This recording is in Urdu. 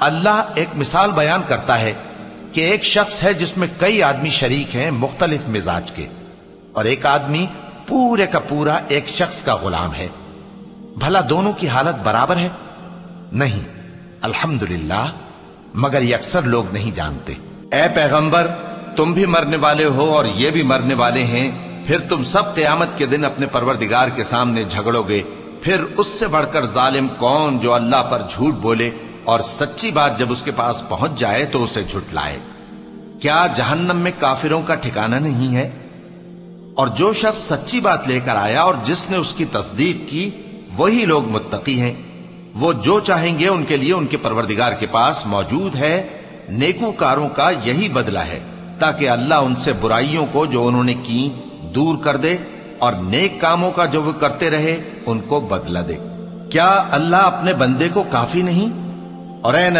اللہ ایک مثال بیان کرتا ہے کہ ایک شخص ہے جس میں کئی آدمی شریک ہیں مختلف مزاج کے، اور ایک آدمی پورے کا پورا ایک شخص کا غلام ہے۔ بھلا دونوں کی حالت برابر ہے؟ نہیں، الحمدللہ، مگر یہ اکثر لوگ نہیں جانتے۔ اے پیغمبر، تم بھی مرنے والے ہو اور یہ بھی مرنے والے ہیں، پھر تم سب قیامت کے دن اپنے پروردگار کے سامنے جھگڑو گے۔ پھر اس سے بڑھ کر ظالم کون جو اللہ پر جھوٹ بولے اور سچی بات جب اس کے پاس پہنچ جائے تو اسے جھٹلائے۔ کیا جہنم میں کافروں کا ٹھکانہ نہیں ہے؟ اور جو شخص سچی بات لے کر آیا اور جس نے اس کی تصدیق کی، وہی لوگ متقی ہیں۔ وہ جو چاہیں گے ان کے لیے ان کے پروردگار کے پاس موجود ہے۔ نیکوکاروں کا یہی بدلہ ہے، تاکہ اللہ ان سے برائیوں کو جو انہوں نے کی دور کر دے اور نیک کاموں کا جو وہ کرتے رہے ان کو بدلہ دے۔ کیا اللہ اپنے بندے کو کافی نہیں؟ اور اے